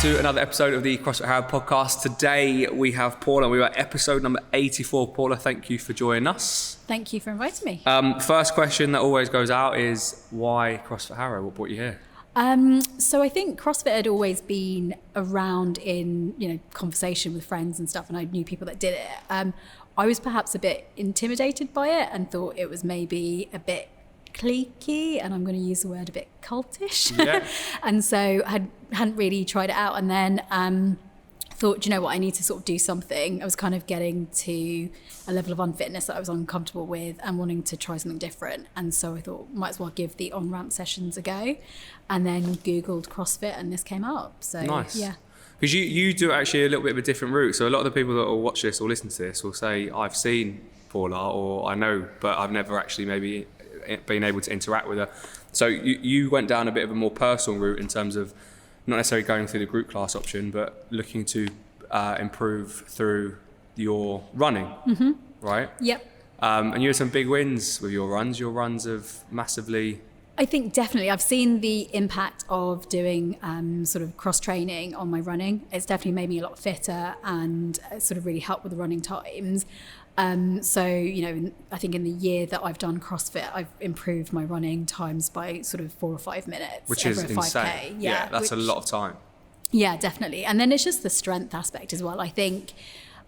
to another episode of the CrossFit Harrow podcast. Today we have Paula. We are at episode number 84. Paula, thank you for joining us. Thank you for inviting me. First question that always goes out is, why CrossFit Harrow? What brought you here? So I think CrossFit had always been around in, conversation with friends and stuff, and I knew people that did it. I was perhaps a bit intimidated by it and thought it was maybe a bit cliquey, and I'm going to use the word a bit cultish. Yeah. And so I hadn't really tried it out, and then thought, I need to sort of do something. I was kind of getting to a level of unfitness that I was uncomfortable with and wanting to try something different. And so I thought, might as well give the on-ramp sessions a go, and then Googled CrossFit and this came up. So nice. Yeah. Because you do actually a little bit of a different route. So a lot of the people that will watch this or listen to this will say, I've seen Paula, or I know, but I've never actually maybe been able to interact with her. So you went down a bit of a more personal route in terms of not necessarily going through the group class option, but looking to improve through your running, right? Yep. And you had some big wins with your runs. Your runs have massively... I think definitely I've seen the impact of doing sort of cross training on my running. It's definitely made me a lot fitter and sort of really helped with the running times. So, I think in the year that I've done CrossFit, I've improved my running times by sort of 4 or 5 minutes. Which is over a 5K. insane. Yeah, that's a lot of time. Yeah, definitely. And then it's just the strength aspect as well. I think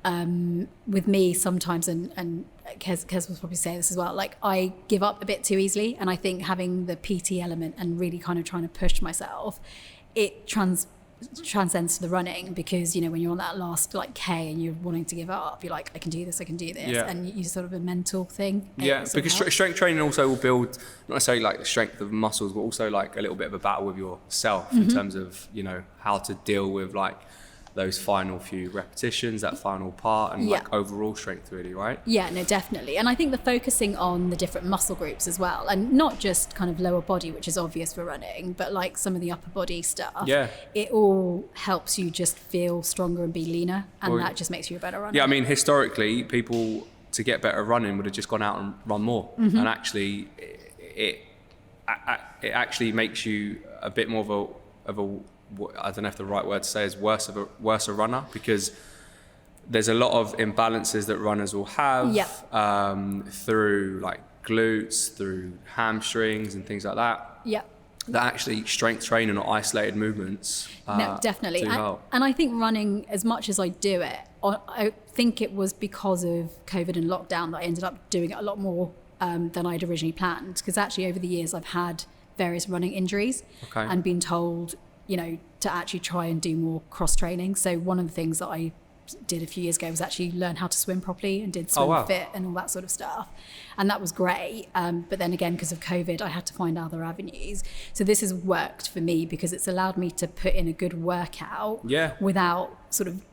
with me sometimes, and Kez will probably say this as well, like I give up a bit too easily. And I think having the PT element and really kind of trying to push myself, it transcends to the running, because when you're on that last K and you're wanting to give up, you're like, I can do this, yeah. And you sort of a mental thing. Yeah, because strength training also will build not necessarily the strength of muscles, but also a little bit of a battle with yourself in terms of how to deal with those final few repetitions, that final part, and overall strength, really, right? Yeah, no, definitely. And I think the focusing on the different muscle groups as well, and not just kind of lower body, which is obvious for running, but some of the upper body stuff. Yeah. It all helps you just feel stronger and be leaner, and that just makes you a better runner. Yeah, I mean, historically, people to get better running would have just gone out and run more, and actually, it actually makes you a bit more of a I don't know if the right word to say is worse a runner, because there's a lot of imbalances that runners will have through glutes, through hamstrings and things like that. Yeah. That actually strength training or isolated movements no, definitely. do help. And I think running, as much as I do it, I think it was because of COVID and lockdown that I ended up doing it a lot more than I'd originally planned, because actually over the years I've had various running injuries and been told to actually try and do more cross training. So one of the things that I did a few years ago was actually learn how to swim properly, and did swim fit and all that sort of stuff. And that was great. But then again, because of COVID, I had to find other avenues. So this has worked for me because it's allowed me to put in a good workout without sort of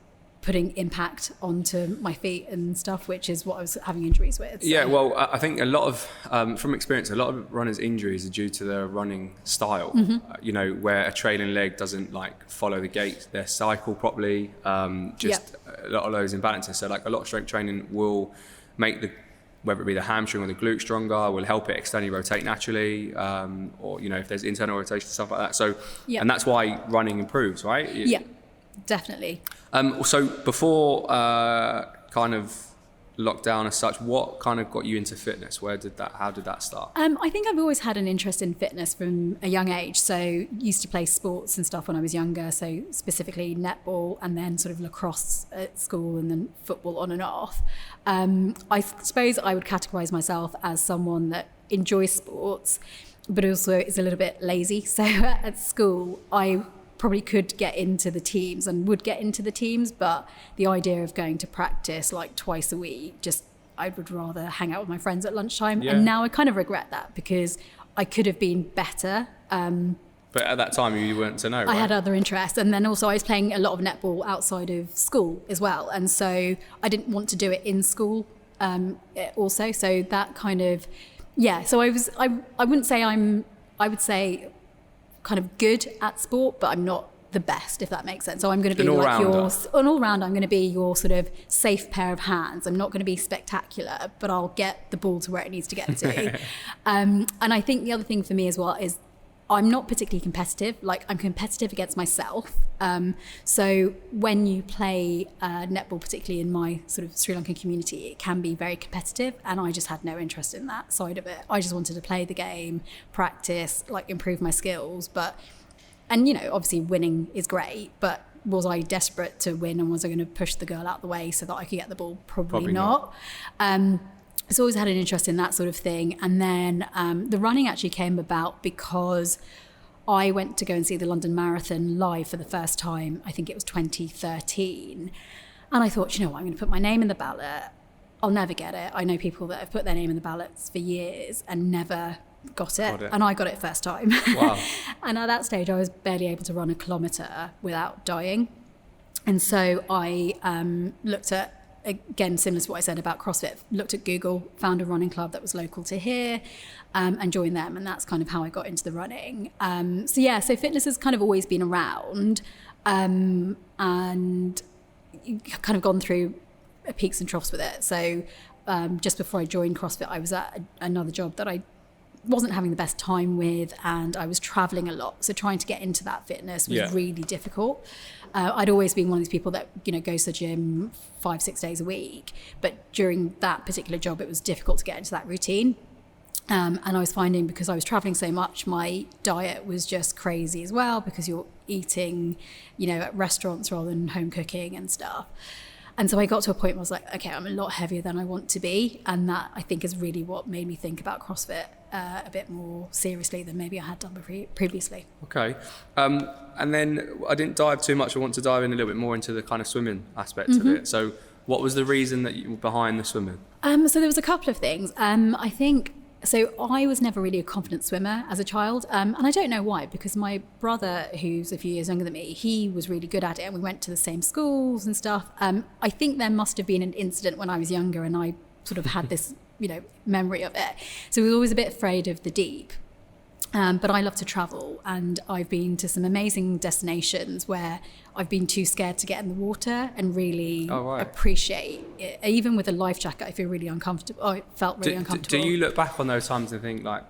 putting impact onto my feet and stuff, which is what I was having injuries with. So. Yeah, well, I think a lot of, from experience, a lot of runners' injuries are due to their running style, where a trailing leg doesn't follow the gait, their cycle properly, a lot of those imbalances. So a lot of strength training will make whether it be the hamstring or the glute stronger, will help it externally rotate naturally, or, if there's internal rotation, stuff like that. So, and that's why running improves, right? Yeah. Definitely. So before kind of lockdown as such, what kind of got you into fitness? How did that start? I think I've always had an interest in fitness from a young age. So used to play sports and stuff when I was younger. So specifically netball, and then sort of lacrosse at school, and then football on and off. I suppose I would categorize myself as someone that enjoys sports, but also is a little bit lazy. So at school, I probably could get into the teams and would get into the teams, but the idea of going to practice twice a week, I would rather hang out with my friends at lunchtime. And now I kind of regret that, because I could have been better. But at that time you weren't to know, right? I had other interests, and then also I was playing a lot of netball outside of school as well, and so I didn't want to do it in school also. So that kind of so I wouldn't say I would say kind of good at sport, but I'm not the best, if that makes sense. So I'm going to be an all-rounder. I'm going to be your sort of safe pair of hands. I'm not going to be spectacular, but I'll get the ball to where it needs to get to. And I think the other thing for me as well is I'm not particularly competitive. Like, I'm competitive against myself. So when you play netball, particularly in my sort of Sri Lankan community, it can be very competitive, and I just had no interest in that side of it. I just wanted to play the game, practice, like improve my skills. And you know, obviously winning is great, but was I desperate to win, and was I going to push the girl out the way so that I could get the ball? Probably not. So always had an interest in that sort of thing. And then the running actually came about because I went to go and see the London Marathon live for the first time. I think it was 2013. And I thought, you know what, I'm going to put my name in the ballot. I'll never get it. I know people that have put their name in the ballots for years and never got it. And I got it first time. Wow. And at that stage, I was barely able to run a kilometre without dying. And so I looked at, again, similar to what I said about CrossFit, looked at Google, found a running club that was local to here, and joined them. And that's kind of how I got into the running. So fitness has kind of always been around, and kind of gone through peaks and troughs with it. So just before I joined CrossFit, I was at another job that I wasn't having the best time with, and I was traveling a lot. So trying to get into that fitness was really difficult. I'd always been one of these people that, you know, goes to the gym 5-6 days a week, but during that particular job, it was difficult to get into that routine. And I was finding, because I was traveling so much, my diet was just crazy as well, because you're eating, you know, at restaurants rather than home cooking and stuff. And so I got to a point where I was like, okay, I'm a lot heavier than I want to be. And that, I think, is really what made me think about CrossFit a bit more seriously than maybe I had done previously. Okay. And then I didn't dive too much. I want to dive in a little bit more into the kind of swimming aspect of it. So what was the reason that you were behind the swimming? So there was a couple of things. I think, so I was never really a confident swimmer as a child. And I don't know why, because my brother, who's a few years younger than me, he was really good at it, and we went to the same schools and stuff. I think there must have been an incident when I was younger, and I sort of had this, you know, memory of it. So I was always a bit afraid of the deep. But I love to travel, and I've been to some amazing destinations where I've been too scared to get in the water and really appreciate it. Even with a life jacket, I feel really uncomfortable. I felt really uncomfortable. Do you look back on those times and think, like,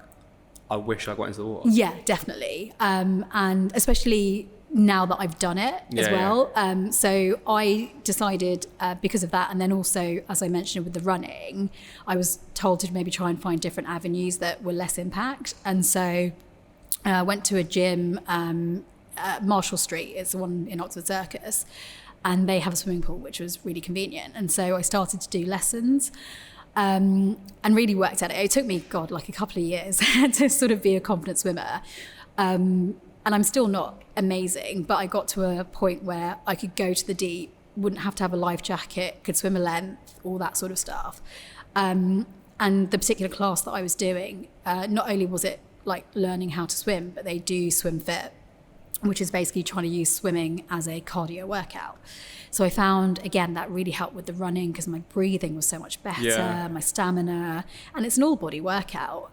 I wish I got into the water? Yeah, definitely. And especially now that I've done it as well. So I decided, because of that, and then also, as I mentioned with the running, I was told to maybe try and find different avenues that were less impact. And so I went to a gym, Marshall Street, it's the one in Oxford Circus, and they have a swimming pool, which was really convenient. And so I started to do lessons. And really worked at it. It took me, like a couple of years to sort of be a confident swimmer. And I'm still not amazing, but I got to a point where I could go to the deep, wouldn't have to have a life jacket, could swim a length, all that sort of stuff. And the particular class that I was doing, not only was it like learning how to swim, but they do Swim Fit, which is basically trying to use swimming as a cardio workout. So I found, again, that really helped with the running, because my breathing was so much better, my stamina, and it's an all-body workout.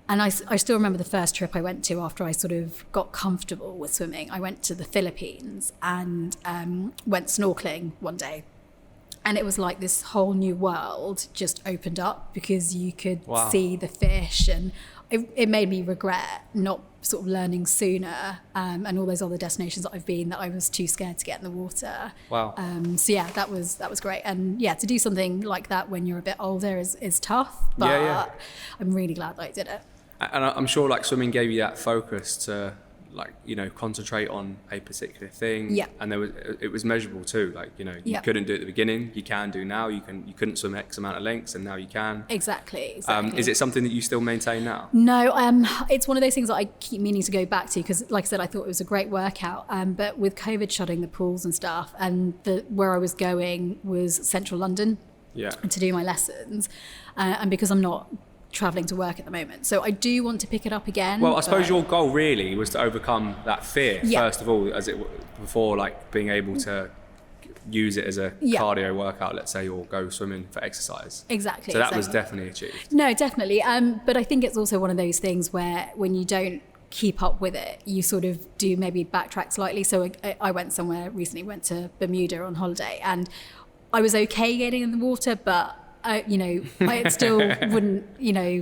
And I still remember the first trip I went to after I sort of got comfortable with swimming. I went to the Philippines and went snorkeling one day. And it was like this whole new world just opened up, because you could see the fish, and it made me regret not sort of learning sooner, and all those other destinations that I've been that I was too scared to get in the water. So yeah, that was great. And yeah, to do something like that when you're a bit older is tough, but I'm really glad that I did it. And I'm sure, like, swimming gave you that focus to, like, you know, concentrate on a particular thing. Yeah. And it was measurable too. Like, you know, you couldn't do it at the beginning. You can do now. You couldn't swim X amount of lengths, and now you can. Exactly. Is it something that you still maintain now? No, it's one of those things that I keep meaning to go back to, because, like I said, I thought it was a great workout. But with COVID shutting the pools and stuff, and where I was going was central London to do my lessons, and because I'm not traveling to work at the moment, so I do want to pick it up again. Well, I suppose your goal really was to overcome that fear first of all, before like being able to use it as a cardio workout, let's say, or go swimming for exercise. Exactly. So that was definitely achieved. No, definitely. But I think it's also one of those things where when you don't keep up with it, you sort of do maybe backtrack slightly. So I went somewhere recently, went to Bermuda on holiday, and I was okay getting in the water, but I still wouldn't,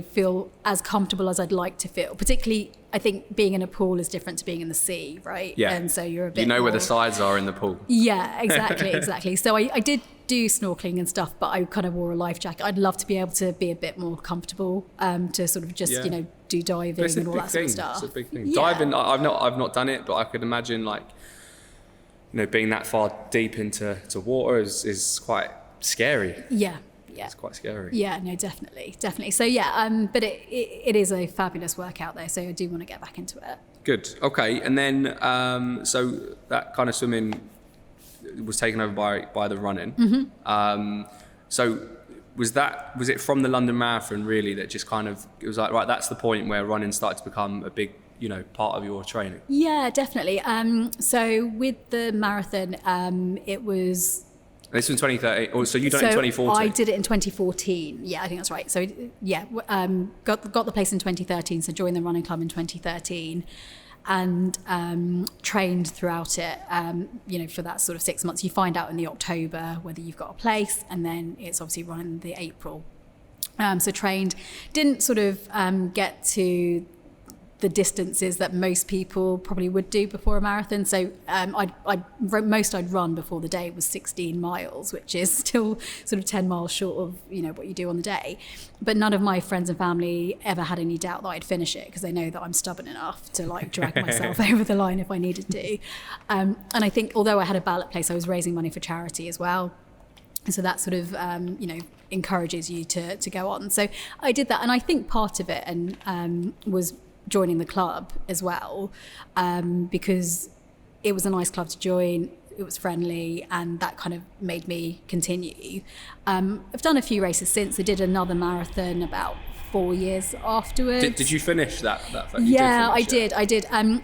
feel as comfortable as I'd like to feel. Particularly, I think being in a pool is different to being in the sea, right? Yeah. And so you're a bit where more... the sides are in the pool. Yeah, exactly. So I did do snorkeling and stuff, but I kind of wore a life jacket. I'd love to be able to be a bit more comfortable, to sort of just, do diving and all that sort of stuff. It's a big thing. Yeah. Diving, I've not done it, but I could imagine being that far deep into water is quite scary. Yeah. It's quite scary. Yeah, no, definitely. So yeah, but it is a fabulous workout though, so I do want to get back into it. Good. Okay, and then so that kind of swimming was taken over by the running. Mm-hmm. So was it from the London Marathon really that just kind of, it was like, right, that's the point where running started to become a big part of your training? Yeah, definitely. So with the marathon, it was... This was in 2013, or so you done it in 2014? I did it in 2014. Yeah, I think that's right. So yeah, got the place in 2013. So joined the running club in 2013, and trained throughout it. For that sort of 6 months, you find out in the October whether you've got a place, and then it's obviously run in the April. So trained, didn't sort of get to the distances that most people probably would do before a marathon. So most I'd run before the day was 16 miles, which is still sort of 10 miles short of what you do on the day. But none of my friends and family ever had any doubt that I'd finish it, because they know that I'm stubborn enough to drag myself over the line if I needed to. And I think although I had a ballot place, I was raising money for charity as well. So that sort of, encourages you to go on. So I did that. And I think part of it was joining the club as well, because it was a nice club to join. It was friendly, and that kind of made me continue. I've done a few races since. I did another marathon about 4 years afterwards. Did you finish that? Yeah, I did.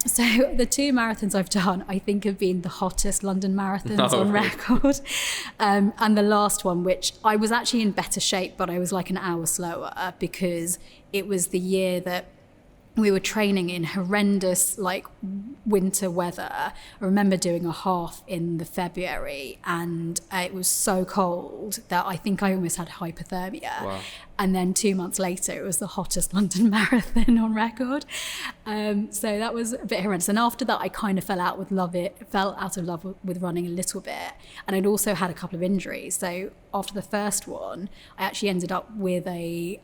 So the 2 marathons I've done, I think, have been the hottest London marathons on record. And the last one, which I was actually in better shape, but I was like an hour slower, because it was the year that we were training in horrendous winter weather. I remember doing a half in the February, and it was so cold that I think I almost had hypothermia. Wow. And then 2 months later, it was the hottest London marathon on record. So that was a bit horrendous. And after that, I kind of fell out of love with running a little bit. And I'd also had a couple of injuries. So after the first one, I actually ended up with a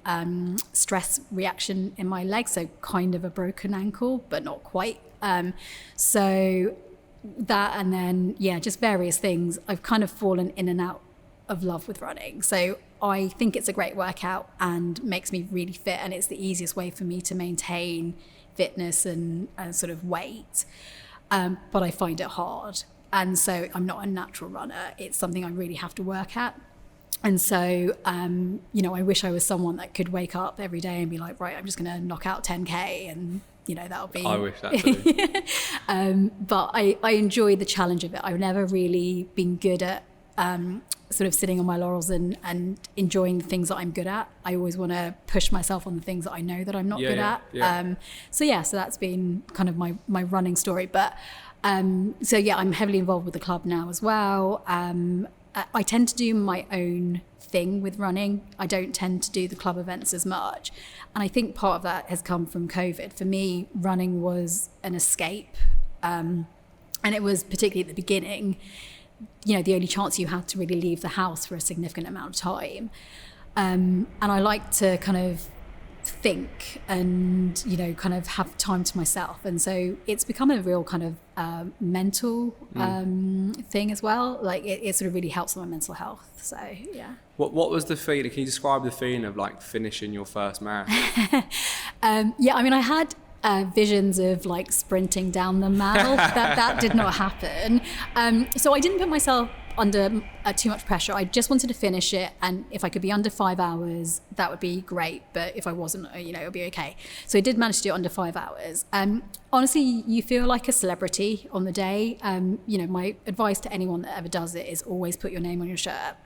stress reaction in my leg. So kind of a broken ankle, but not quite. So that, and then, just various things. I've kind of fallen in and out of love with running. So I think it's a great workout and makes me really fit, and it's the easiest way for me to maintain fitness and sort of weight. But I find it hard. And so I'm not a natural runner. It's something I really have to work at. And so, I wish I was someone that could wake up every day and be like, right, I'm just going to knock out 10K, and that'll be... I wish that too. But I enjoy the challenge of it. I've never really been good at sort of sitting on my laurels and enjoying the things that I'm good at. I always want to push myself on the things that I know that I'm not good at. Yeah. So that's been kind of my running story. But I'm heavily involved with the club now as well. I tend to do my own thing with running. I don't tend to do the club events as much. And I think part of that has come from COVID. For me, running was an escape. And it was particularly at the beginning, the only chance you had to really leave the house for a significant amount of time. And I like to kind of think and, kind of have time to myself. And so it's become a real kind of mental thing as well. It sort of really helps with my mental health. So, yeah. What was the feeling? Can you describe the feeling of finishing your first marathon? I had visions of sprinting down the mile. that did not happen. So I didn't put myself under too much pressure. I just wanted to finish it, and if I could be under 5 hours, that would be great. But if I wasn't, it would be okay. So I did manage to do it under 5 hours. Honestly, you feel like a celebrity on the day. My advice to anyone that ever does it is always put your name on your shirt.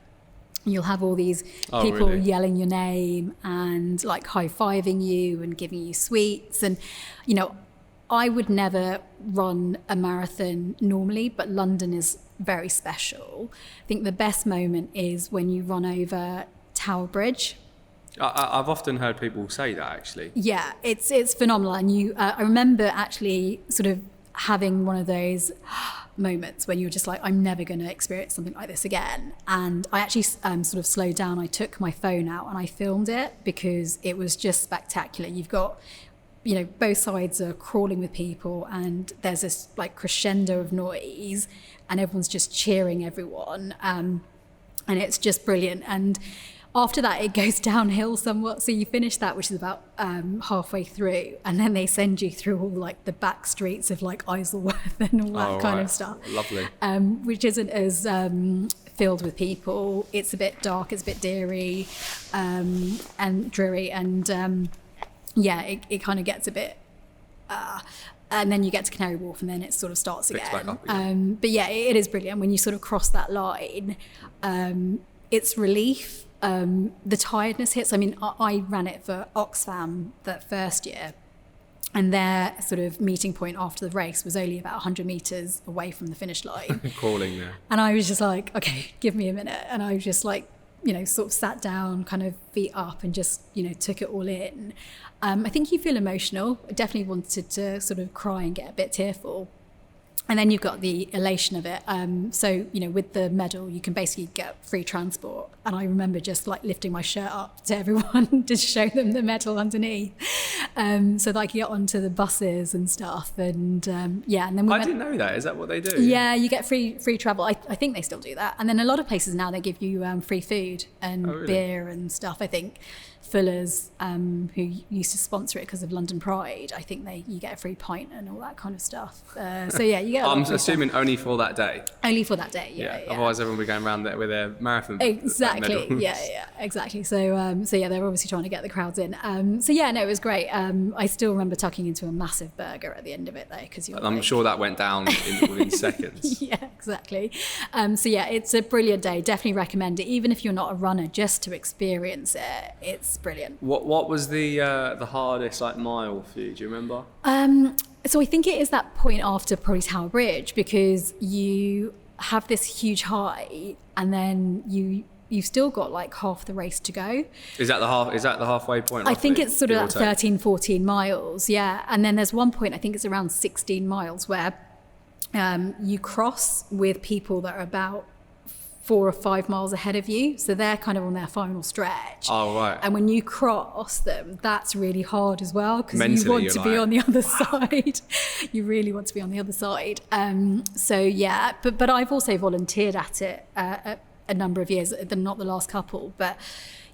You'll have all these people really yelling your name and high-fiving you and giving you sweets. And, I would never run a marathon normally, but London is very special. I think the best moment is when you run over Tower Bridge. I've often heard people say that, actually. Yeah, it's phenomenal. And I remember actually sort of having one of those moments when you were just like, I'm never going to experience something like this again. And I actually sort of slowed down. I took my phone out and I filmed it because it was just spectacular. You've got, both sides are crawling with people, and there's this like crescendo of noise, and everyone's just cheering everyone. And it's just brilliant. And after that, it goes downhill somewhat. So you finish that, which is about halfway through, and then they send you through all like the back streets of like Isleworth and all that kind of stuff. Lovely. Which isn't as filled with people. It's a bit dark, it's a bit dreary, and dreary, and it kind of gets a bit. And then you get to Canary Wharf, and then it sort of starts again. Back up again. But yeah, it is brilliant when you sort of cross that line. It's relief. The tiredness hits. I mean, I ran it for Oxfam that first year, and their sort of meeting point after the race was only about 100 metres away from the finish line. Crawling there. And I was just like, okay, give me a minute. And I was just like, sort of sat down, kind of feet up, and just, took it all in. I think you feel emotional. I definitely wanted to sort of cry and get a bit tearful. And then you've got the elation of it. So, with the medal, you can basically get free transport. And I remember just like lifting my shirt up to everyone to show them the medal underneath, so that I could get onto the buses and stuff. And and then I didn't know that. Is that what they do? Yeah, you get free travel. I think they still do that. And then a lot of places now, they give you free food and beer and stuff. I think Fuller's, who used to sponsor it because of London Pride, I think you get a free pint and all that kind of stuff. So yeah, you get. I'm assuming only for that day. Only for that day, yeah. Otherwise, everyone will be going around there with their marathon. Exactly. Yeah, exactly. So they're obviously trying to get the crowds in. It was great. I still remember tucking into a massive burger at the end of it, though, because I'm sure that went down within seconds. Yeah, exactly. It's a brilliant day. Definitely recommend it, even if you're not a runner, just to experience it. It's brilliant. What was the hardest mile for you? Do you remember? So I think it is that point after probably Tower Bridge, because you have this huge high, and then you've still got like half the race to go. Is that the halfway point? I think it's sort of like 13, 14 miles. Yeah. And then there's one point, I think it's around 16 miles, where you cross with people that are about 4 or 5 miles ahead of you, so they're kind of on their final stretch. Oh, right. And when you cross them, that's really hard as well, because you want to be on the other side. You really want to be on the other side. But I've also volunteered at it a number of years, not the last couple, but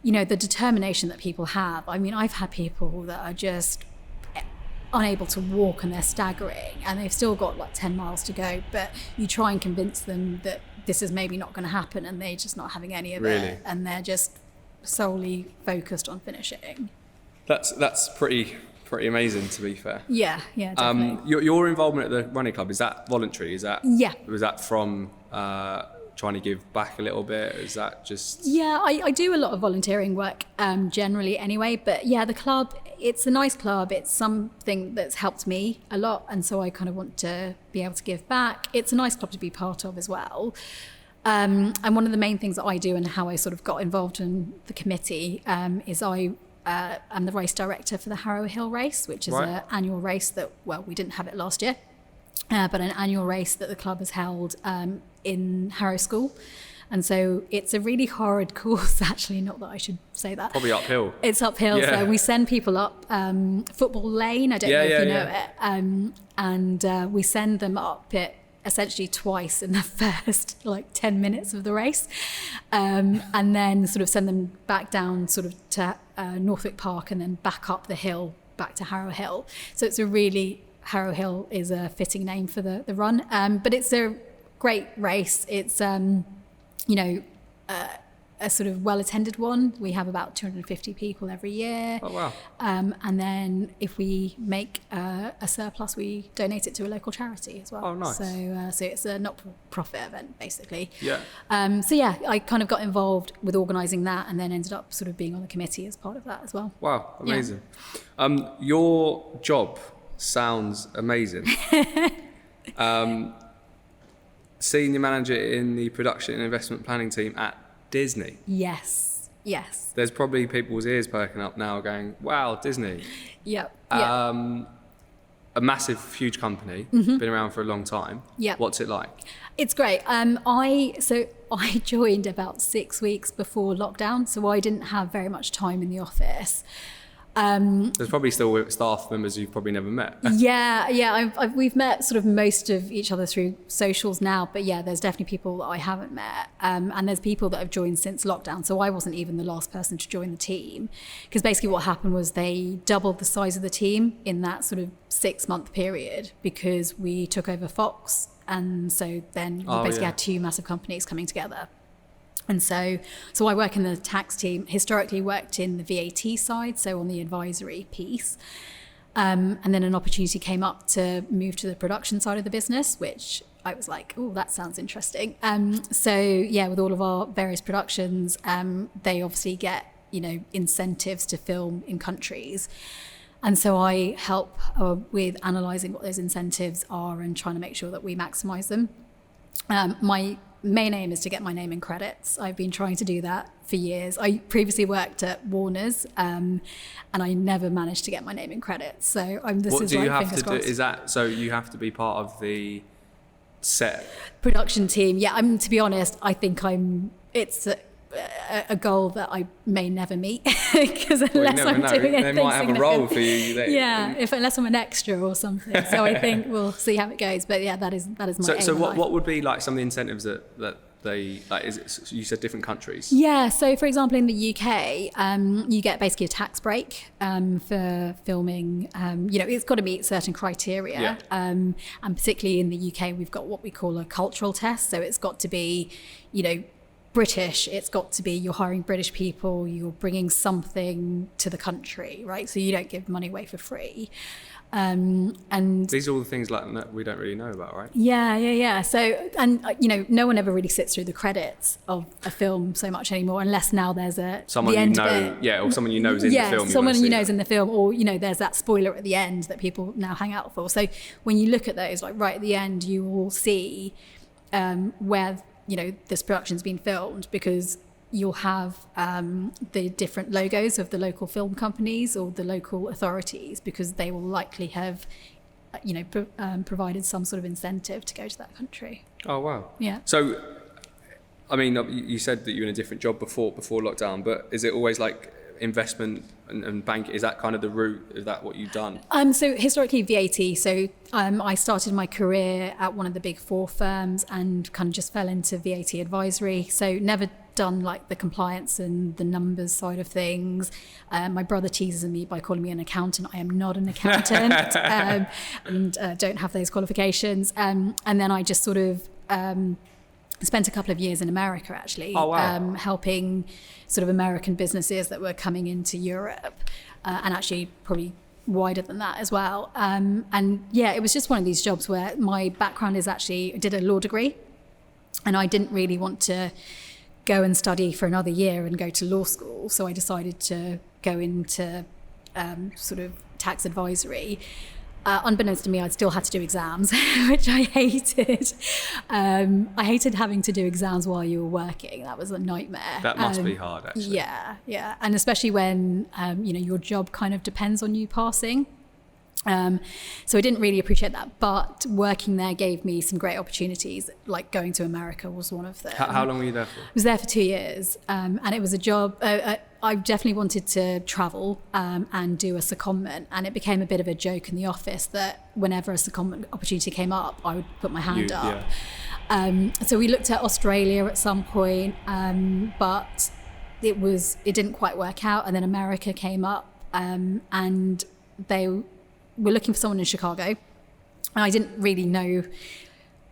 the determination that people have. I mean, I've had people that are just unable to walk and they're staggering, and they've still got like 10 miles to go, but you try and convince them that this is maybe not going to happen, and they're just not having any of it, and they're just solely focused on finishing. That's pretty amazing, to be fair. Yeah, definitely. Your involvement at the running club, is that voluntary? Was that from trying to give back a little bit? Is that just... Yeah, I do a lot of volunteering work generally anyway, but yeah, the club, it's a nice club. It's something that's helped me a lot, and so I kind of want to be able to give back. It's a nice club to be part of as well. And one of the main things that I do, and how I sort of got involved in the committee, is I'm the race director for the Harrow Hill race, which is an annual race that, we didn't have it last year, but an annual race that the club has held in Harrow School. And so it's a really hard course, actually, not that I should say that. Probably uphill. It's uphill, so we send people up Football Lane, I don't know if you know it, and we send them up it essentially twice in the first 10 minutes of the race, and then sort of send them back down sort of to Northwick Park, and then back up the hill, back to Harrow Hill. So it's Harrow Hill is a fitting name for the run, but it's a great race. It's a sort of well-attended one. We have about 250 people every year. Oh, wow. And then if we make a surplus, we donate it to a local charity as well. Oh, nice. So it's a not-for-profit event, basically. Yeah. I kind of got involved with organising that, and then ended up sort of being on the committee as part of that as well. Wow, amazing. Yeah. Your job sounds amazing. Senior manager in the production and investment planning team at Disney. Yes. Yes. There's probably people's ears perking up now going, wow, Disney. Yep. A massive, huge company, been around for a long time. Yep. What's it like? It's great. I joined about 6 weeks before lockdown, so I didn't have very much time in the office. There's probably still staff members you've probably never met. We've met sort of most of each other through socials now, but yeah, there's definitely people that I haven't met. And there's people that have joined since lockdown, so I wasn't even the last person to join the team. Because basically what happened was they doubled the size of the team in that sort of 6-month period because we took over Fox. And so then we basically had 2 massive companies coming together. And so I work in the tax team, historically worked in the VAT side, so on the advisory piece. And then an opportunity came up to move to the production side of the business, which I was like, oh, that sounds interesting. With all of our various productions, they obviously get, incentives to film in countries. And so I help with analysing what those incentives are and trying to make sure that we maximise them. My main aim is to get my name in credits. I've been trying to do that for years. I previously worked at Warner's, and I never managed to get my name in credits. So what do you have to do? Is that so? You have to be part of the set production team. Yeah, to be honest, I think it's a goal that I may never meet because unless I'm doing anything, they might have a role for you. Unless I'm an extra or something. So I think we'll see how it goes. But yeah, that is my aim. So what would be like some of the incentives that they like? Is it, you said different countries? Yeah. So for example, in the UK, you get basically a tax break for filming. It's got to meet certain criteria. Yeah. And particularly in the UK, we've got what we call a cultural test. So it's got to be, British, it's got to be you're hiring British people, you're bringing something to the country, right? So you don't give money away for free. And these are all the things like we don't really know about, right? Yeah. So, no one ever really sits through the credits of a film so much anymore, unless now there's someone the end or someone you know is in the film. Someone you know is in the film, or there's that spoiler at the end that people now hang out for. So when you look at those, like right at the end, you will see where this production's been filmed, because you'll have the different logos of the local film companies or the local authorities, because they will likely have provided some sort of incentive to go to that country. Oh wow. Yeah. So I mean, you said that you were in a different job before lockdown, but is it always like investment and bank? Is that kind of the route? Is that what you've done? So historically VAT. So I started my career at one of the big 4 firms and kind of just fell into VAT advisory. So never done like the compliance and the numbers side of things. My brother teases me by calling me an accountant. I am not an accountant and don't have those qualifications. And then I just sort of spent a couple of years in America, actually. Oh, wow. Helping sort of American businesses that were coming into Europe, and actually probably wider than that as well. It was just one of these jobs where my background is actually, I did a law degree, and I didn't really want to go and study for another year and go to law school. So I decided to go into sort of tax advisory. Unbeknownst to me, I still had to do exams, which I hated. I hated having to do exams while you were working. That was a nightmare. That must be hard, actually. Yeah. And especially when, your job kind of depends on you passing. So I didn't really appreciate that. But working there gave me some great opportunities, like going to America was one of them. How long were you there for? I was there for 2 years. And it was a job... I definitely wanted to travel and do a secondment, and it became a bit of a joke in the office that whenever a secondment opportunity came up, I would put my hand up. Yeah. So we looked at Australia at some point, but it didn't quite work out. And then America came up, and they were looking for someone in Chicago. And I didn't really know.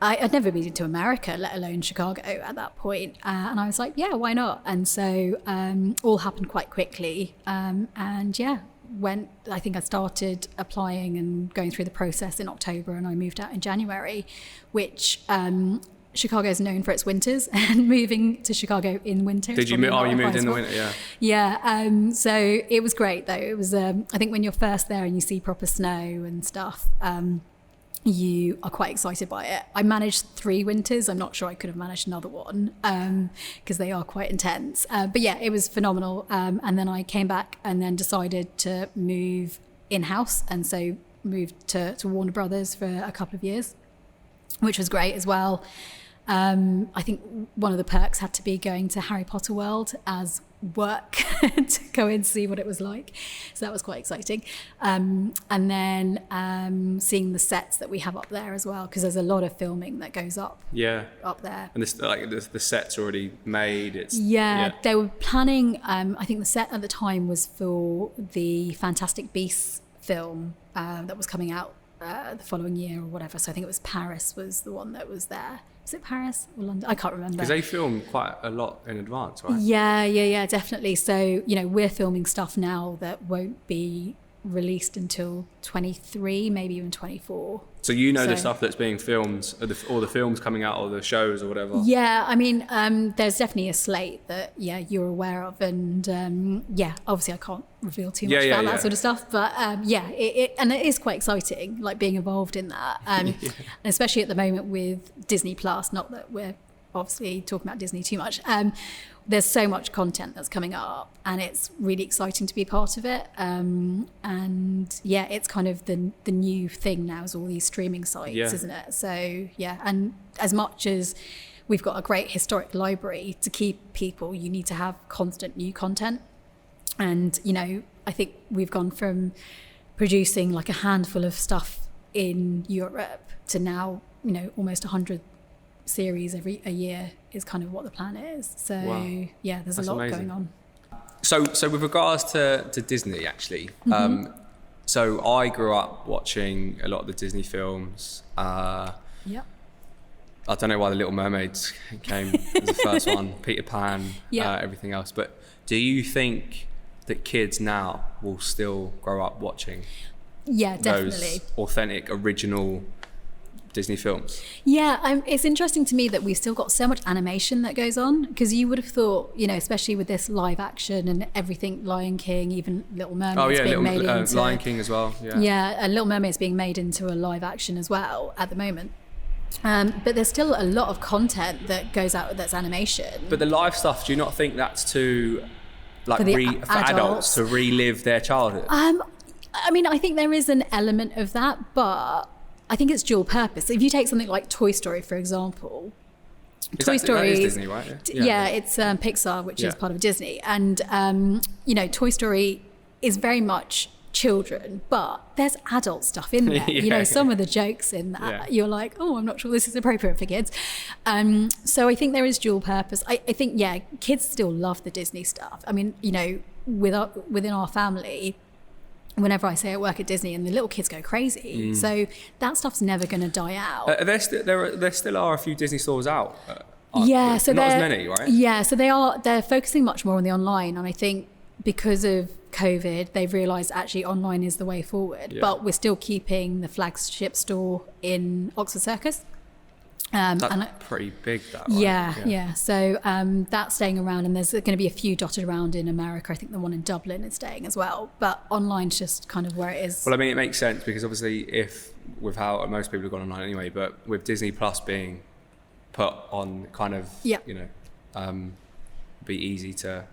I'd never been to America, let alone Chicago at that point. And I was like, yeah, why not? And so all happened quite quickly. I think I started applying and going through the process in October, and I moved out in January, which Chicago is known for its winters, and moving to Chicago in winter. Did you move? You moved in the winter, yeah. Yeah. So it was great though. It was, I think when you're first there and you see proper snow and stuff, you are quite excited by it. I managed 3 winters. I'm not sure I could have managed another one because they are quite intense. But yeah, it was phenomenal. And then I came back and then decided to move in-house, and so moved to Warner Brothers for a couple of years, which was great as well. I think one of the perks had to be going to Harry Potter World as work to go and see what it was like. So that was quite exciting. And then seeing the sets that we have up there as well, because there's a lot of filming that goes up there. And the set's already made. They were planning, I think the set at the time was for the Fantastic Beasts film that was coming out the following year or whatever. So I think it was Paris was the one that was there. Was it Paris or London? I can't remember. Because they film quite a lot in advance, right? Yeah, definitely. So, we're filming stuff now that won't be released until 23, maybe even 24. So the stuff that's being filmed, or the films coming out, or the shows or whatever? Yeah, I mean, there's definitely a slate that, you're aware of. And, obviously I can't reveal too much about that sort of stuff. But, and it is quite exciting, like being involved in that. And especially at the moment with Disney Plus, not that we're obviously talking about Disney too much. There's so much content that's coming up, and it's really exciting to be part of it. It's kind of the new thing now is all these streaming sites, isn't it? So and as much as we've got a great historic library to keep people, you need to have constant new content. And I think we've gone from producing like a handful of stuff in Europe to now almost 100 series a year is kind of what the plan is. So there's a lot going on. So with regards to Disney, actually, so I grew up watching a lot of the Disney films. I don't know why the Little Mermaids came as the first one, Peter Pan, everything else. But do you think that kids now will still grow up watching those authentic, original Disney films? It's interesting to me that we've still got so much animation that goes on, because you would have thought, especially with this live action and everything, Lion King, even Little Mermaids being made into Lion King as well. And Little Mermaids being made into a live action as well at the moment. But there's still a lot of content that goes out that's animation. But the live stuff, do you not think that's too for adults to relive their childhood? I mean, I think there is an element of that, but I think it's dual purpose. If you take something like Toy Story, for example, Toy Story is Disney, right? It's Pixar, which is part of Disney, and Toy Story is very much children, but there's adult stuff in there. Some of the jokes in that you're like, oh, I'm not sure this is appropriate for kids. So I think there is dual purpose. I think kids still love the Disney stuff. I mean, within our family, whenever I say I work at Disney, and the little kids go crazy. So that stuff's never going to die out. There still are a few Disney stores out. So not as many, right? Yeah, so they're focusing much more on the online, and I think because of COVID, they've realised actually online is the way forward. Yeah. But we're still keeping the flagship store in Oxford Circus. That's pretty big, that, right? Yeah. So that's staying around, and there's going to be a few dotted around in America. I think the one in Dublin is staying as well. But online's just kind of where it is. Well, I mean, it makes sense because obviously, with how most people have gone online anyway, but with Disney Plus being put on, kind of, be easy to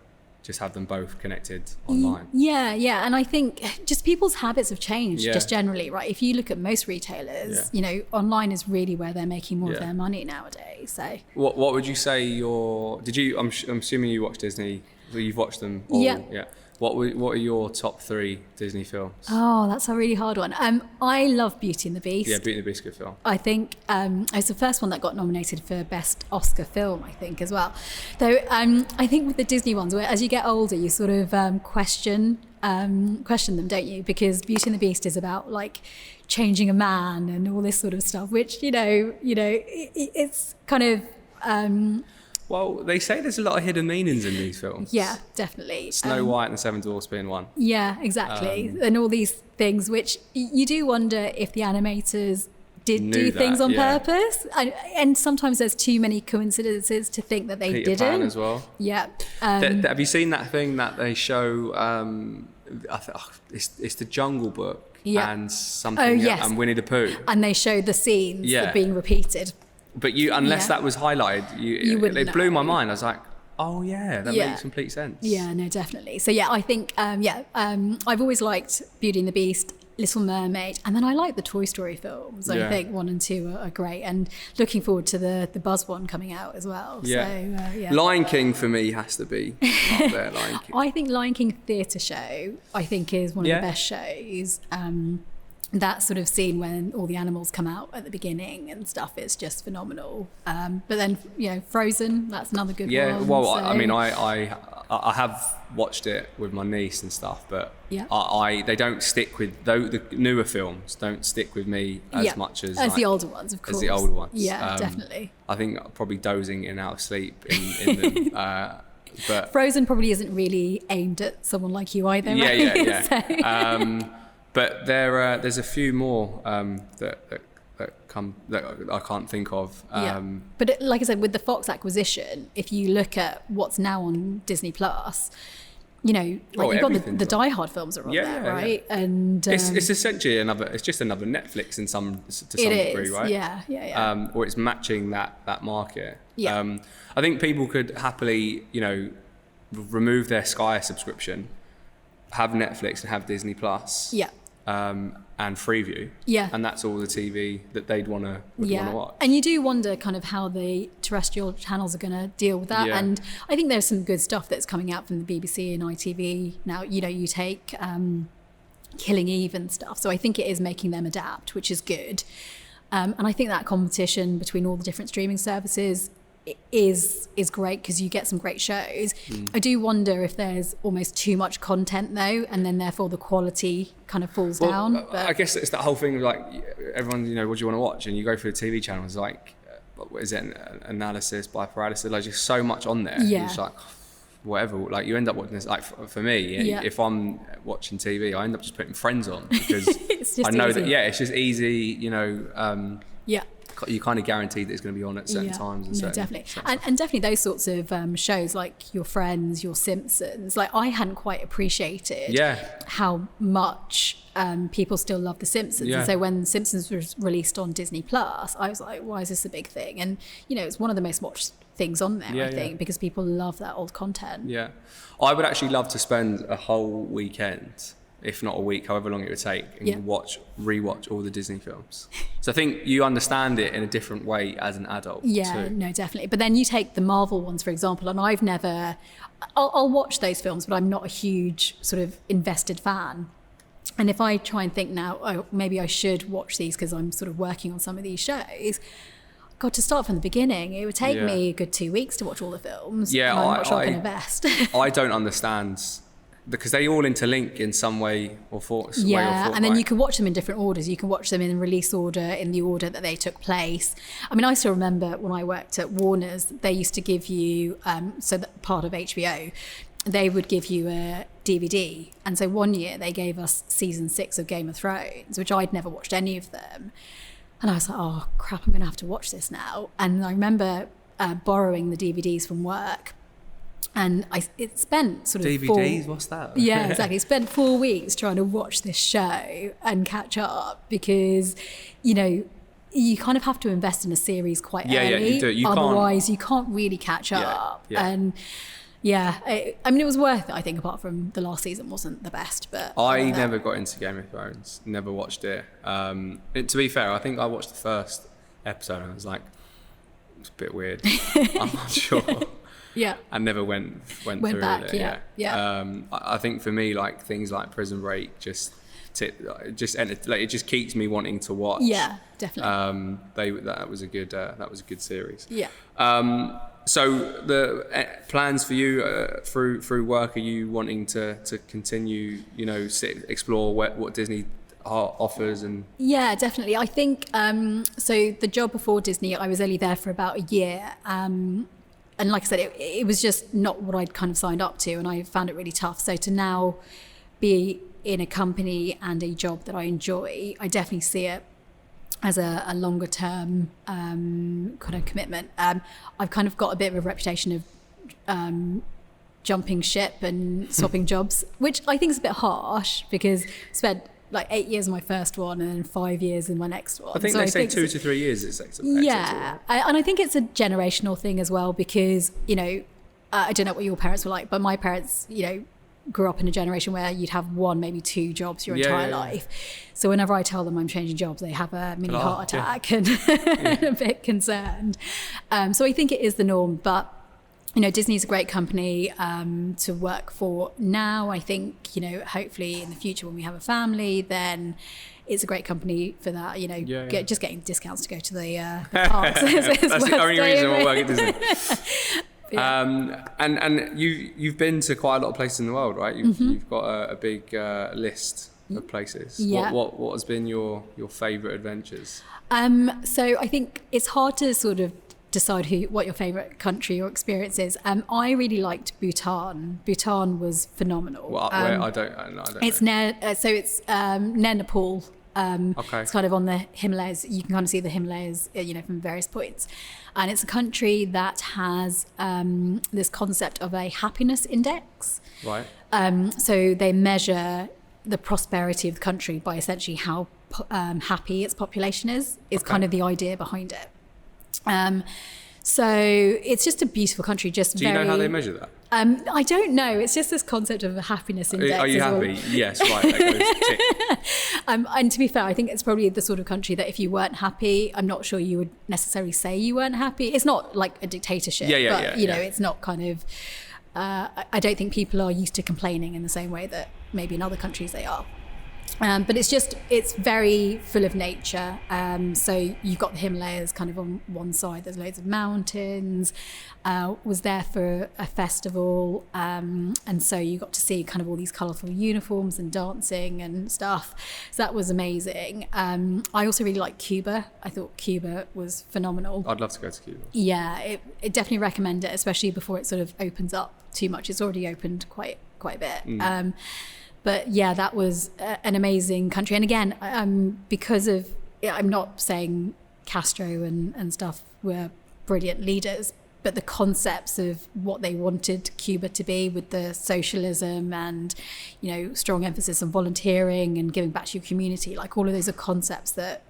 just have them both connected online. Yeah. And I think just people's habits have changed just generally, right? If you look at most retailers, online is really where they're making more of their money nowadays. So what would you say I'm assuming you watch Disney, you've watched them all. Yeah. What are your top 3 Disney films? Oh, that's a really hard one. I love Beauty and the Beast. Yeah, Beauty and the Beast is a good film. I think it's the first one that got nominated for Best Oscar Film, I think, as well. Though I think with the Disney ones, where as you get older, you sort of question them, don't you? Because Beauty and the Beast is about like changing a man and all this sort of stuff, which it's kind of. Well, they say there's a lot of hidden meanings in these films. Yeah, definitely. Snow White and the Seven Dwarfs being one. Yeah, exactly. And all these things, which you do wonder if the animators did do things on purpose. And sometimes there's too many coincidences to think that they Peter didn't. Pan as well. Yeah. Have you seen that thing that they show it's the Jungle Book and something. Oh, yes. And Winnie the Pooh. And they showed the scenes being repeated. But unless that was highlighted, you wouldn't it blew know. my mind. I was like, oh yeah, that makes complete sense. Yeah, no, definitely. So yeah, I think I've always liked Beauty and the Beast, Little Mermaid, and then I like the Toy Story films. I think 1 and 2 are great, and looking forward to the Buzz one coming out as well. Yeah. So Lion King for me has to be up there. Lion King. I think Lion King theatre show is one of the best shows. That sort of scene when all the animals come out at the beginning and stuff is just phenomenal. But then, Frozen, that's another good one. Yeah, well, so. I mean, I have watched it with my niece and stuff, but they don't stick with, though the newer films don't stick with me as much as the older ones, of course. As the older ones. Yeah, definitely. I think probably dozing in and out of sleep in them. But Frozen probably isn't really aimed at someone like you either, right? Yeah. But there's a few more that I can't think of. But like I said, with the Fox acquisition, if you look at what's now on Disney Plus, you've got the Die Hard films are on there, right? Yeah. And it's essentially it's just another Netflix to some degree, right? Yeah. Or it's matching that market. Yeah. I think people could happily, remove their Sky subscription, have Netflix and have Disney Plus. Yeah. And Freeview. Yeah. And that's all the TV that they'd want to watch. And you do wonder kind of how the terrestrial channels are going to deal with that. Yeah. And I think there's some good stuff that's coming out from the BBC and ITV now. You take Killing Eve and stuff. So I think it is making them adapt, which is good. And I think that competition between all the different streaming services is great because you get some great shows. I do wonder if there's almost too much content though, and then therefore the quality kind of falls down. But I guess it's that whole thing of like everyone, what do you want to watch? And you go through the TV channels, like, what is it, analysis by paralysis? Like just so much on there. Yeah. It's like whatever. Like you end up watching this. Like for me, if I'm watching TV, I end up just putting Friends on because I know easy. that it's just easy. Yeah. You kind of guaranteed that it's going to be on at certain times. And definitely. And definitely those sorts of shows like Your Friends, Your Simpsons, like I hadn't quite appreciated how much people still love The Simpsons. And so when Simpsons was released on Disney Plus, I was like, why is this a big thing? And, it's one of the most watched things on there, I think, because people love that old content. Yeah. I would actually love to spend a whole weekend, if not a week, however long it would take, and rewatch all the Disney films. So I think you understand it in a different way as an adult. Yeah, too. No, definitely. But then you take the Marvel ones, for example, and I'll watch those films, but I'm not a huge sort of invested fan. And if I try and think now, maybe I should watch these because I'm sort of working on some of these shows, God, to start from the beginning, it would take me a good 2 weeks to watch all the films. Yeah, and I'm not sure I can invest. I don't understand. Because they all interlink in some way or form. And then you can watch them in different orders. You can watch them in release order, in the order that they took place. I mean, I still remember when I worked at Warner's, they used to give you, so that part of HBO, they would give you a DVD. And so one year they gave us season 6 of Game of Thrones, which I'd never watched any of them. And I was like, oh crap, I'm going to have to watch this now. And I remember borrowing the DVDs from work. And it spent sort of DVDs, what's that? Yeah, exactly. Spent 4 weeks trying to watch this show and catch up because, you kind of have to invest in a series quite early. Yeah, you do. Otherwise, you can't really catch up. Yeah. And I mean, it was worth it, I think, apart from the last season wasn't the best. But I never got into Game of Thrones, never watched it. To be fair, I think I watched the first episode and I was like, it's a bit weird. I'm not sure. Yeah, I never went through back, it. Yeah. I think for me, like things like Prison Break, it just keeps me wanting to watch. Yeah, definitely. That was a good series. Yeah. So the plans for you through work, are you wanting to continue, explore what Disney offers? And yeah, definitely. I think so. The job before Disney, I was only there for about a year. And like I said, it was just not what I'd kind of signed up to, and I found it really tough. So to now be in a company and a job that I enjoy, I definitely see it as a longer term kind of commitment. I've kind of got a bit of a reputation of jumping ship and swapping jobs, which I think is a bit harsh because I spent like 8 years in my first one and then 5 years in my next one. I think they say 2 to 3 years is acceptable. Yeah, and I think it's a generational thing as well because, you know, I don't know what your parents were like, but my parents, you know, grew up in a generation where you'd have 1, maybe 2 jobs your entire life. So whenever I tell them I'm changing jobs, they have a mini heart attack and a bit concerned. So I think it is the norm, but you know, Disney's a great company to work for now. I think, you know, hopefully in the future when we have a family, then it's a great company for that, you know, just getting discounts to go to the parks. That's the only reason we'll work at Disney. And you've been to quite a lot of places in the world, right? You've got a big list of places. What has been your favourite adventures? So I think it's hard to sort of decide what your favourite country or experience is. I really liked Bhutan. Bhutan was phenomenal. Well, where? I don't it's know. It's near Nepal. It's kind of on the Himalayas. You can kind of see the Himalayas, you know, from various points. And it's a country that has this concept of a happiness index. Right. So they measure the prosperity of the country by essentially how happy its population is kind of the idea behind it. So it's just a beautiful country. Do you know how they measure that? I don't know. It's just this concept of a happiness index. Are you happy? Yes, right. That goes tick. And to be fair, I think it's probably the sort of country that if you weren't happy, I'm not sure you would necessarily say you weren't happy. It's not like a dictatorship, but you know, it's not kind of. I don't think people are used to complaining in the same way that maybe in other countries they are. But it's very full of nature. So you've got the Himalayas kind of on one side, there's loads of mountains. Was there for a festival. And so you got to see kind of all these colourful uniforms and dancing and stuff. So that was amazing. I also really liked Cuba. I thought Cuba was phenomenal. I'd love to go to Cuba. Yeah, it definitely recommend it, especially before it sort of opens up too much. It's already opened quite a bit. But yeah, that was an amazing country. And again, because of, I'm not saying Castro and stuff were brilliant leaders, but the concepts of what they wanted Cuba to be with the socialism and, you know, strong emphasis on volunteering and giving back to your community, like all of those are concepts that,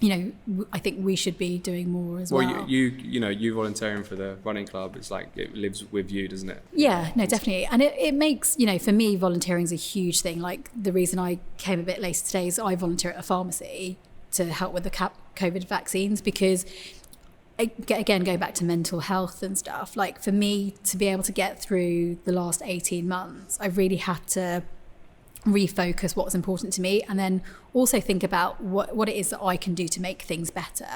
you know, I think we should be doing more as well. Well, you volunteering for the running club, it's like it lives with you, doesn't it? Yeah, no, definitely. And it makes, you know, for me, volunteering is a huge thing. Like the reason I came a bit later today is I volunteer at a pharmacy to help with the COVID vaccines because, again, going back to mental health and stuff, like for me to be able to get through the last 18 months, I really had to refocus what was important to me and then also think about what it is that I can do to make things better.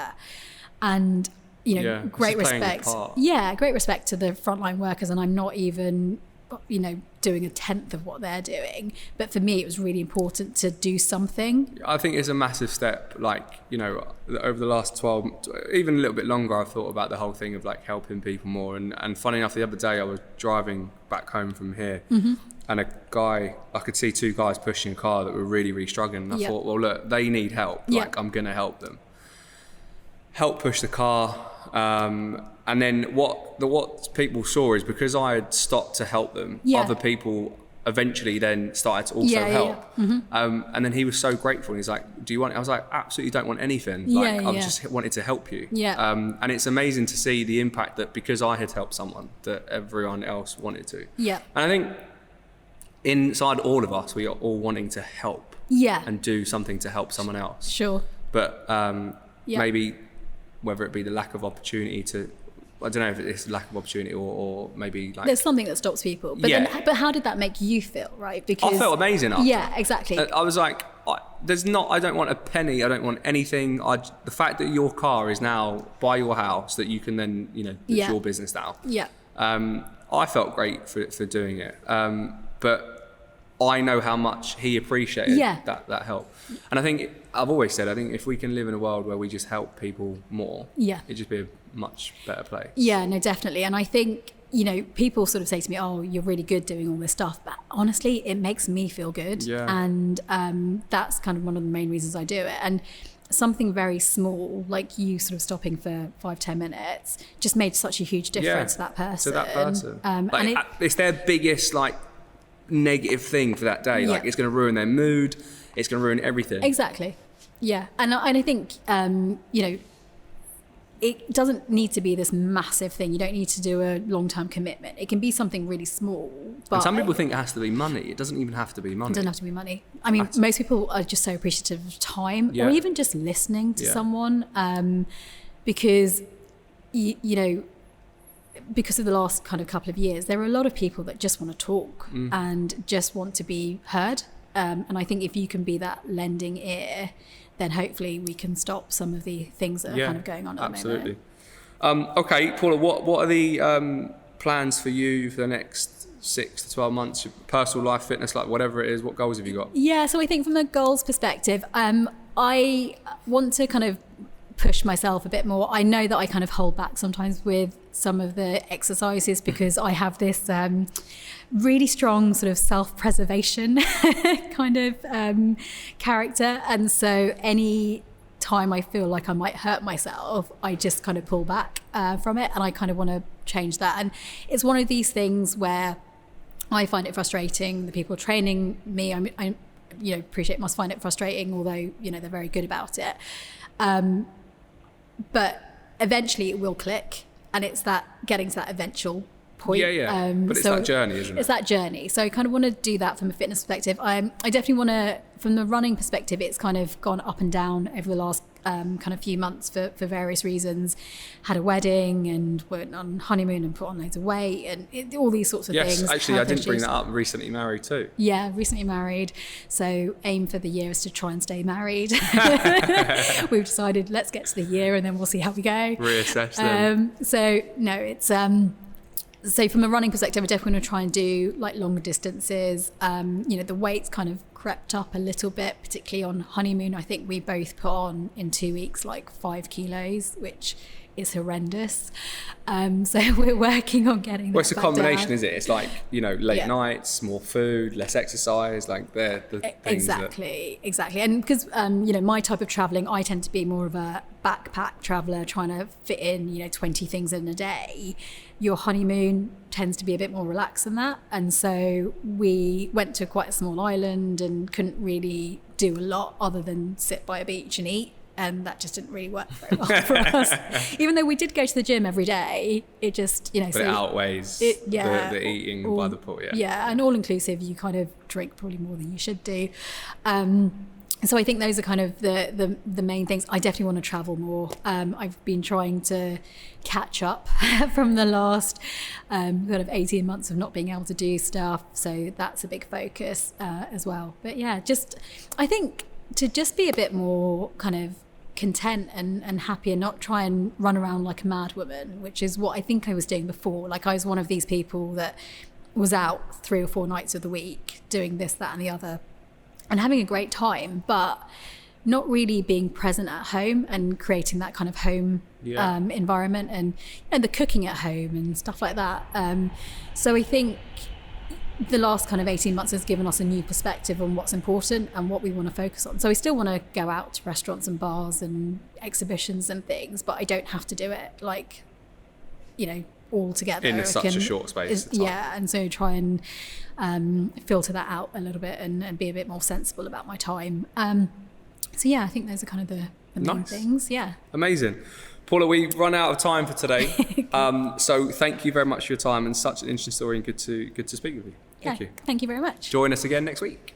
And, you know, great respect to the frontline workers, and I'm not even, you know, doing a tenth of what they're doing, but for me it was really important to do something. I think it's a massive step, like, you know, over the last 12, even a little bit longer, I've thought about the whole thing of like helping people more, and funny enough, the other day I was driving back home from here and I could see 2 guys pushing a car that were really, really struggling, and I thought, well look, they need help, like I'm gonna help them. Help push the car, and then what people saw is because I had stopped to help them, other people eventually then started to also help. And then he was so grateful. He's like, do you want it? I was like, absolutely don't want anything. Like I just wanted to help you. And it's amazing to see the impact that because I had helped someone, that everyone else wanted to. And I think inside all of us, we are all wanting to help and do something to help someone else. Sure. But maybe whether it be the lack of opportunity to, I don't know if it's lack of opportunity or maybe like... There's something that stops people. But but how did that make you feel, right? Because I felt amazing after. Yeah, exactly. I was like, I don't want a penny, I don't want anything. The fact that your car is now by your house, that you can then, you know, it's your business now. I felt great for doing it. But I know how much he appreciated that help. And I think, I've always said, I think if we can live in a world where we just help people more, it'd just be a much better place. Yeah, no, definitely. And I think, you know, people sort of say to me, oh, you're really good doing all this stuff. But honestly, it makes me feel good. And that's kind of one of the main reasons I do it. And something very small, like you sort of stopping for 5-10 minutes, just made such a huge difference to that person. Like, and it's their biggest like negative thing for that day. Like it's going to ruin their mood. It's going to ruin everything. Exactly. Yeah. And I think, you know, it doesn't need to be this massive thing. You don't need to do a long-term commitment. It can be something really small. But and some people think it has to be money. It doesn't even have to be money. It doesn't have to be money. I mean, most people are just so appreciative of time or even just listening to someone, because, you know, because of the last kind of couple of years, there are a lot of people that just want to talk and just want to be heard. And I think if you can be that lending ear, then hopefully we can stop some of the things that are kind of going on at the moment. Okay, Paula, what are the plans for you for the next 6 to 12 months? Your personal life, fitness, like whatever it is, what goals have you got? Yeah, so I think from a goals perspective, I want to kind of push myself a bit more. I know that I kind of hold back sometimes with some of the exercises because I have this really strong sort of self-preservation kind of character, and so any time I feel like I might hurt myself, I just kind of pull back from it, and I kind of want to change that. And it's one of these things where I find it frustrating. The people training me, I you know, appreciate must find it frustrating, although, you know, they're very good about it. But eventually it will click, and it's that getting to that eventual point. But it's that journey, isn't it? It's that journey. So I kind of want to do that from a fitness perspective. I definitely want to, from the running perspective, it's kind of gone up and down over the last kind of few months for various reasons. Had a wedding and went on honeymoon and put on loads of weight and all these sorts of things. Yes, actually, I didn't bring that up. Recently married too. Yeah, recently married. So aim for the year is to try and stay married. We've decided let's get to the year and then we'll see how we go. Reassess them. So no, it's so from a running perspective, I definitely want to try and do like longer distances. You know, the weight's kind of crept up a little bit, particularly on honeymoon. I think we both put on in 2 weeks like 5 kilos, which is horrendous. So we're working on getting that. Well, it's a combination, down. Is it? It's like, you know, late nights, more food, less exercise, like they're the things Exactly. And because, you know, my type of traveling, I tend to be more of a backpack traveler, trying to fit in, you know, 20 things in a day. Your honeymoon tends to be a bit more relaxed than that. And so we went to quite a small island and couldn't really do a lot other than sit by a beach and eat. And that just didn't really work very well for us. Even though we did go to the gym every day, it just, you know. But it outweighs the eating by the pool, Yeah, and all inclusive, you kind of drink probably more than you should do. So I think those are kind of the main things. I definitely want to travel more. I've been trying to catch up from the last kind of 18 months of not being able to do stuff. So that's a big focus as well. But yeah, just I think to just be a bit more kind of content and happy and not try and run around like a mad woman, which is what I think I was doing before. Like I was one of these people that was out 3 or 4 nights of the week doing this, that and the other and having a great time, but not really being present at home and creating that kind of home environment and the cooking at home and stuff like that. So I think the last kind of 18 months has given us a new perspective on what's important and what we want to focus on. So we still want to go out to restaurants and bars and exhibitions and things, but I don't have to do it like, you know, all together. In such a short space of time. Yeah, and so try and filter that out a little bit and be a bit more sensible about my time. So yeah, I think those are kind of the main things. Yeah. Amazing. Paula, we've run out of time for today. So thank you very much for your time and such an interesting story and good to speak with you. Thank you. Thank you very much. Join us again next week.